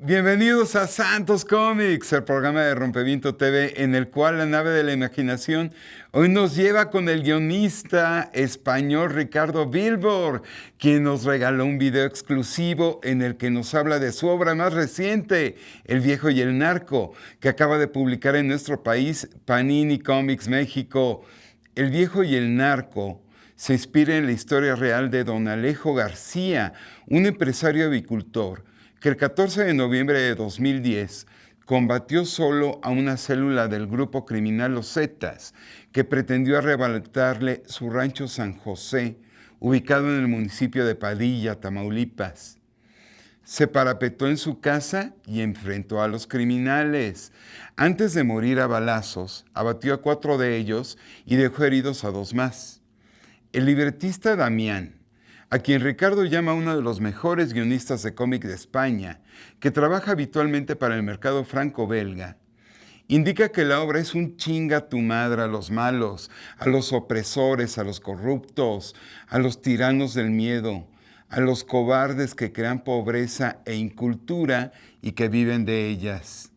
Bienvenidos a Santos Comics, el programa de Rompeviento TV, en el cual la nave de la imaginación hoy nos lleva con el guionista español Ricardo Bilbor, quien nos regaló un video exclusivo en el que nos habla de su obra más reciente, El Viejo y el Narco, que acaba de publicar en nuestro país Panini Comics México. El Viejo y el Narco se inspira en la historia real de don Alejo García, un empresario avicultor que el 14 de noviembre de 2010 combatió solo a una célula del grupo criminal Los Zetas, que pretendió arrebatarle su rancho San José, ubicado en el municipio de Padilla, Tamaulipas. Se parapetó en su casa y enfrentó a los criminales. Antes de morir a balazos, abatió a 4 de ellos y dejó heridos a 2 más. El libretista Damián, a quien Ricardo llama uno de los mejores guionistas de cómic de España, que trabaja habitualmente para el mercado franco-belga, indica que la obra es un chinga tu madre a los malos, a los opresores, a los corruptos, a los tiranos del miedo, a los cobardes que crean pobreza e incultura y que viven de ellas.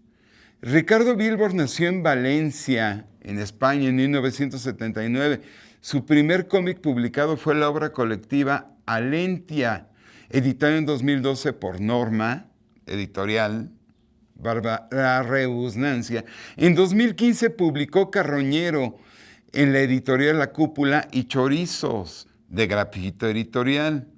Ricardo Bilbor nació en Valencia, en España, en 1979. Su primer cómic publicado fue la obra colectiva Alentia, editada en 2012 por Norma, editorial, la redundancia. En 2015 publicó Carroñero en la editorial La Cúpula y Chorizos, de Grafito Editorial.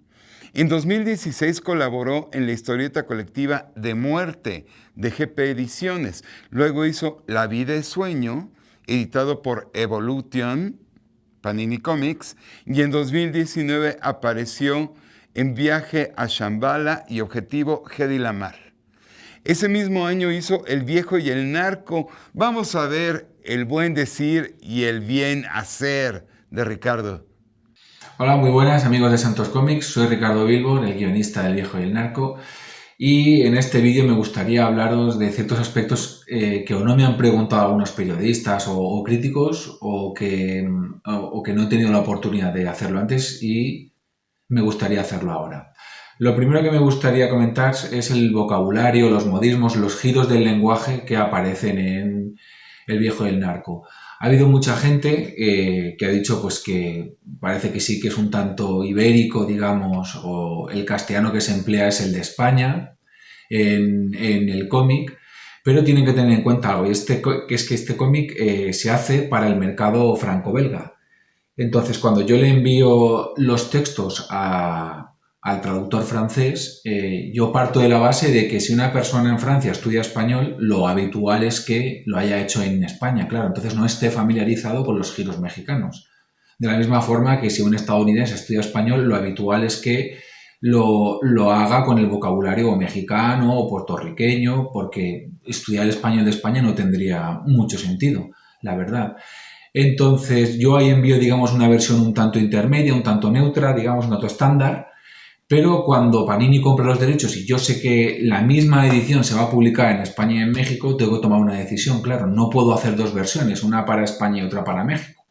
En 2016 colaboró en la historieta colectiva De Muerte, de GP Ediciones. Luego hizo La Vida es Sueño, editado por Evolution, Panini Comics, y en 2019 apareció en Viaje a Shambhala y Objetivo Hedy Lamar. Ese mismo año hizo El Viejo y el Narco. Vamos a ver el buen decir y el bien hacer de Ricardo. Hola, muy buenas amigos de Santos Comics, soy Ricardo Bilbor, el guionista del Viejo y el Narco, y en este vídeo me gustaría hablaros de ciertos aspectos que o no me han preguntado algunos periodistas o críticos o que no he tenido la oportunidad de hacerlo antes y me gustaría hacerlo ahora. Lo primero que me gustaría comentar es el vocabulario, los modismos, los giros del lenguaje que aparecen en El Viejo y el Narco. Ha habido mucha gente que ha dicho pues que parece que sí que es un tanto ibérico, digamos, o el castellano que se emplea es el de España en el cómic, pero tienen que tener en cuenta algo, y que es que este cómic se hace para el mercado franco-belga. Entonces, cuando yo le envío los textos al traductor francés, yo parto de la base de que si una persona en Francia estudia español, lo habitual es que lo haya hecho en España, claro, entonces no esté familiarizado con los giros mexicanos. De la misma forma que si un estadounidense estudia español, lo habitual es que lo haga con el vocabulario mexicano o puertorriqueño, porque estudiar el español de España no tendría mucho sentido, la verdad. Entonces, yo ahí envío, digamos, una versión un tanto intermedia, un tanto neutra, digamos, un tanto estándar, pero cuando Panini compra los derechos y yo sé que la misma edición se va a publicar en España y en México, tengo que tomar una decisión, claro, no puedo hacer 2 versiones, una para España y otra para México.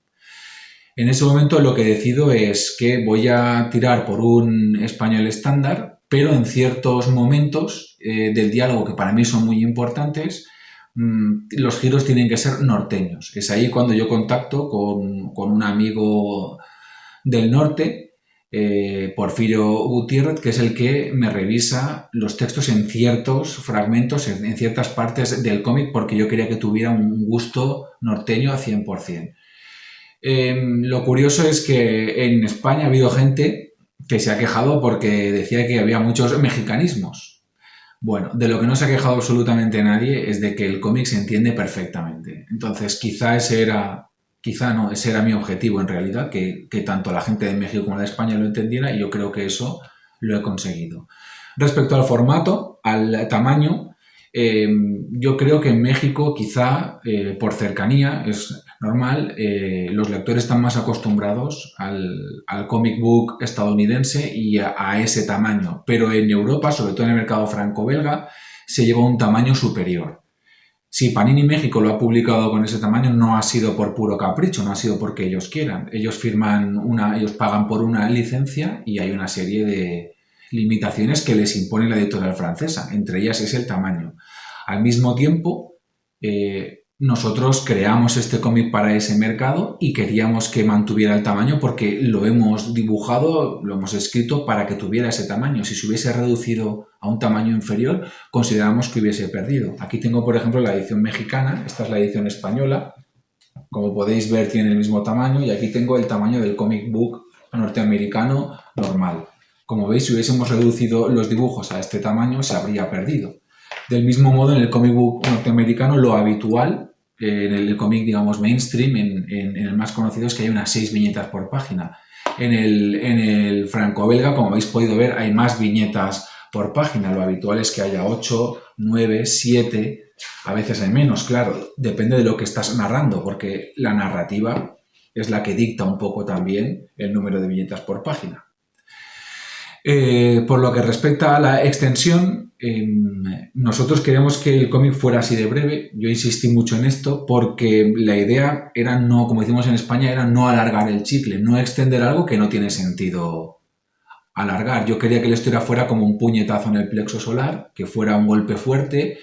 En ese momento lo que decido es que voy a tirar por un español estándar, pero en ciertos momentos del diálogo que para mí son muy importantes, los giros tienen que ser norteños. Es ahí cuando yo contacto con un amigo del norte, Porfirio Gutiérrez, que es el que me revisa los textos en ciertos fragmentos, en ciertas partes del cómic, porque yo quería que tuviera un gusto norteño a 100%. Lo curioso es que en España ha habido gente que se ha quejado porque decía que había muchos mexicanismos. Bueno, de lo que no se ha quejado absolutamente nadie es de que el cómic se entiende perfectamente. Entonces, ese era mi objetivo en realidad, que tanto la gente de México como la de España lo entendiera, y yo creo que eso lo he conseguido. Respecto al formato, al tamaño, yo creo que en México quizá por cercanía es normal, los lectores están más acostumbrados al comic book estadounidense y a ese tamaño, pero en Europa, sobre todo en el mercado franco-belga, se lleva un tamaño superior. Si Panini México lo ha publicado con ese tamaño, no ha sido por puro capricho, no ha sido porque ellos quieran. Ellos pagan por una licencia y hay una serie limitaciones que les impone la editorial francesa, entre ellas es el tamaño. Al mismo tiempo, nosotros creamos este cómic para ese mercado y queríamos que mantuviera el tamaño porque lo hemos dibujado, lo hemos escrito para que tuviera ese tamaño. Si se hubiese reducido a un tamaño inferior, consideramos que hubiese perdido. Aquí tengo, por ejemplo, la edición mexicana, esta es la edición española. Como podéis ver, tiene el mismo tamaño y aquí tengo el tamaño del comic book norteamericano normal. Como veis, si hubiésemos reducido los dibujos a este tamaño, se habría perdido. Del mismo modo, en el comic book norteamericano, lo habitual, en el cómic, digamos, mainstream, en el más conocido, es que hay unas 6 viñetas por página. En el franco-belga, como habéis podido ver, hay más viñetas por página. Lo habitual es que haya 8, 9, 7, a veces hay menos, claro. Depende de lo que estás narrando, porque la narrativa es la que dicta un poco también el número de viñetas por página. Por lo que respecta a la extensión, nosotros queríamos que el cómic fuera así de breve. Yo insistí mucho en esto porque la idea era no, como decimos en España, era no alargar el chicle, no extender algo que no tiene sentido alargar. Yo quería que la historia fuera como un puñetazo en el plexo solar, que fuera un golpe fuerte,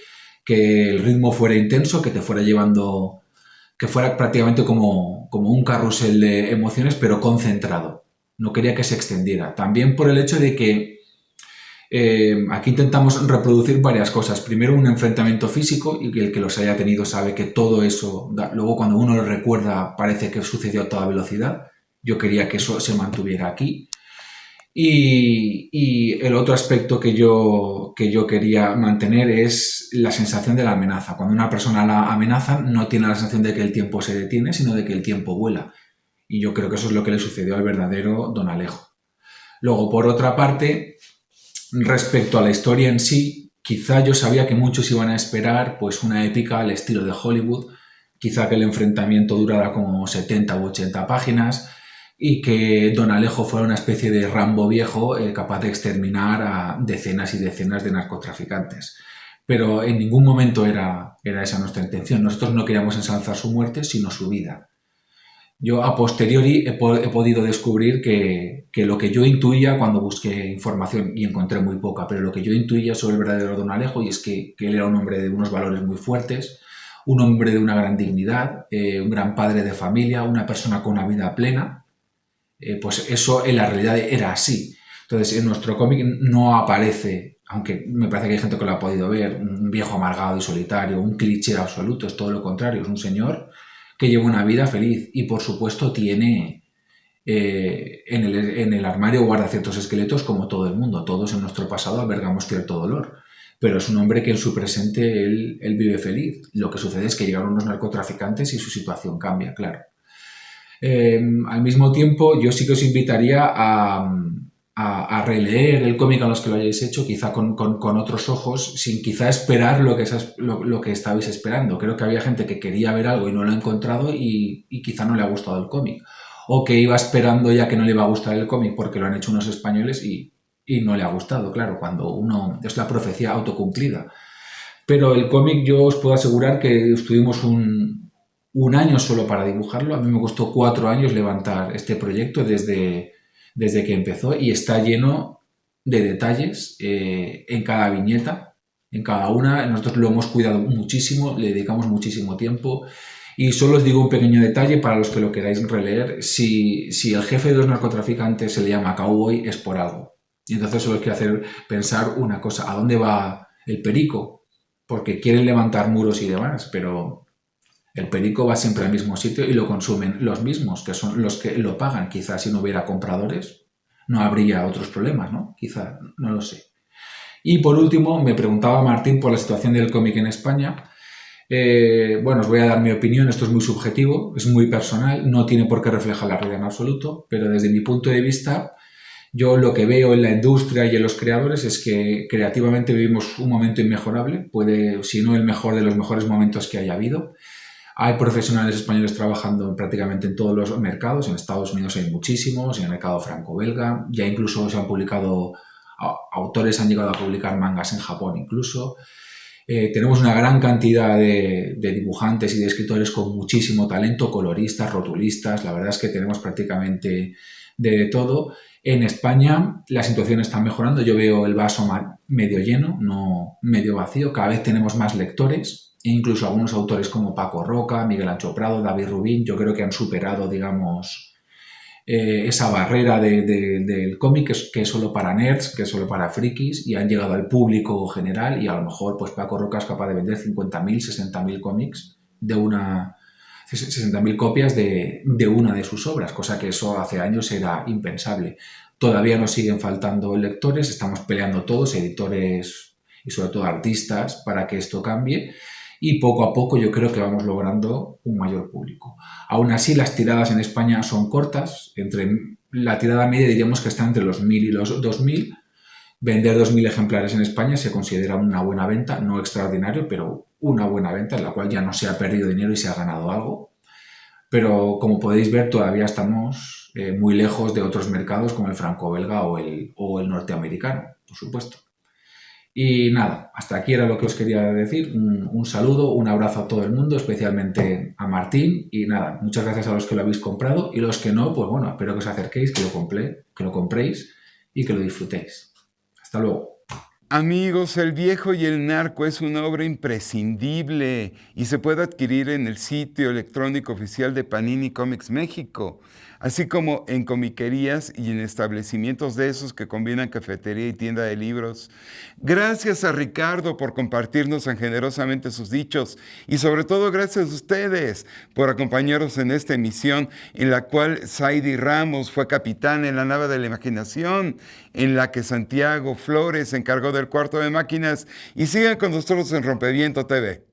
que el ritmo fuera intenso, que te fuera llevando, que fuera prácticamente como un carrusel de emociones, pero concentrado. No quería que se extendiera. También por el hecho de que aquí intentamos reproducir varias cosas. Primero, un enfrentamiento físico, y el que los haya tenido sabe que todo eso, luego cuando uno lo recuerda, parece que sucedió a toda velocidad. Yo quería que eso se mantuviera aquí. Y el otro aspecto que yo quería mantener es la sensación de la amenaza. Cuando una persona la amenaza, no tiene la sensación de que el tiempo se detiene, sino de que el tiempo vuela. Y yo creo que eso es lo que le sucedió al verdadero Don Alejo. Luego, por otra parte, respecto a la historia en sí, quizá yo sabía que muchos iban a esperar pues una épica al estilo de Hollywood, quizá que el enfrentamiento durara como 70 u 80 páginas y que Don Alejo fuera una especie de Rambo viejo capaz de exterminar a decenas y decenas de narcotraficantes. Pero en ningún momento era esa nuestra intención. Nosotros no queríamos ensalzar su muerte, sino su vida. Yo a posteriori he podido descubrir que lo que yo intuía cuando busqué información, y encontré muy poca, pero lo que yo intuía sobre el verdadero Don Alejo, y es que él era un hombre de unos valores muy fuertes, un hombre de una gran dignidad, un gran padre de familia, una persona con una vida plena, pues eso en la realidad era así. Entonces en nuestro cómic no aparece, aunque me parece que hay gente que lo ha podido ver, un viejo amargado y solitario, un cliché absoluto, es todo lo contrario, es un señor que lleva una vida feliz y por supuesto tiene en el armario guarda ciertos esqueletos como todo el mundo. Todos en nuestro pasado albergamos cierto dolor, pero es un hombre que en su presente él vive feliz. Lo que sucede es que llegaron unos narcotraficantes y su situación cambia, claro. Al mismo tiempo, yo sí que os invitaría a releer el cómic a los que lo hayáis hecho, quizá con otros ojos, sin quizá esperar lo que estabais esperando. Creo que había gente que quería ver algo y no lo ha encontrado y quizá no le ha gustado el cómic. O que iba esperando ya que no le iba a gustar el cómic porque lo han hecho unos españoles y no le ha gustado, claro, cuando uno es la profecía autocumplida. Pero el cómic yo os puedo asegurar que estuvimos un año solo para dibujarlo. A mí me costó 4 años levantar este proyecto desde que empezó y está lleno de detalles en cada viñeta, en cada una. Nosotros lo hemos cuidado muchísimo, le dedicamos muchísimo tiempo. Y solo os digo un pequeño detalle para los que lo queráis releer. Si el jefe de los narcotraficantes se le llama Cowboy, es por algo. Y entonces solo os quiero hacer pensar una cosa. ¿A dónde va el perico? Porque quieren levantar muros y demás, pero el perico va siempre al mismo sitio y lo consumen los mismos, que son los que lo pagan. Quizás si no hubiera compradores, no habría otros problemas, ¿no? Quizá, no lo sé. Y por último, me preguntaba Martín por la situación del cómic en España. Bueno, os voy a dar mi opinión, esto es muy subjetivo, es muy personal, no tiene por qué reflejar la realidad en absoluto, pero desde mi punto de vista, yo lo que veo en la industria y en los creadores es que creativamente vivimos un momento inmejorable, puede, si no el mejor de los mejores momentos que haya habido. Hay profesionales españoles trabajando prácticamente en todos los mercados, en Estados Unidos hay muchísimos, en el mercado franco-belga, ya incluso se han publicado, autores han llegado a publicar mangas en Japón incluso. Tenemos una gran cantidad de dibujantes y de escritores con muchísimo talento, coloristas, rotulistas. La verdad es que tenemos prácticamente de todo. En España la situación está mejorando. Yo veo el vaso medio lleno, no medio vacío. Cada vez tenemos más lectores e incluso algunos autores como Paco Roca, Miguel Ancho Prado, David Rubín, yo creo que han superado, digamos, esa barrera del cómic que es solo para nerds, que es solo para frikis, y han llegado al público general, y a lo mejor pues Paco Roca es capaz de vender 50.000, 60.000 cómics de una 60.000 copias de una de sus obras, cosa que eso hace años era impensable. Todavía nos siguen faltando lectores, estamos peleando todos, editores y sobre todo artistas, para que esto cambie, y poco a poco yo creo que vamos logrando un mayor público. Aún así, las tiradas en España son cortas. La tirada media diríamos que está entre los 1.000 y los 2.000. Vender 2.000 ejemplares en España se considera una buena venta, no extraordinario, pero una buena venta en la cual ya no se ha perdido dinero y se ha ganado algo. Pero como podéis ver, todavía estamos muy lejos de otros mercados como el franco-belga o el norteamericano, por supuesto. Y nada, hasta aquí era lo que os quería decir. Un saludo, un abrazo a todo el mundo, especialmente a Martín. Y nada, muchas gracias a los que lo habéis comprado, y los que no, pues bueno, espero que os acerquéis, que lo compréis y que lo disfrutéis. Hasta luego. Amigos, El Viejo y el Narco es una obra imprescindible y se puede adquirir en el sitio electrónico oficial de Panini Comics México, así como en comiquerías y en establecimientos de esos que combinan cafetería y tienda de libros. Gracias a Ricardo por compartirnos tan generosamente sus dichos, y sobre todo gracias a ustedes por acompañarnos en esta emisión en la cual Saidi Ramos fue capitán en la nave de la imaginación, en la que Santiago Flores se encargó del cuarto de máquinas. Y sigan con nosotros en Rompeviento TV.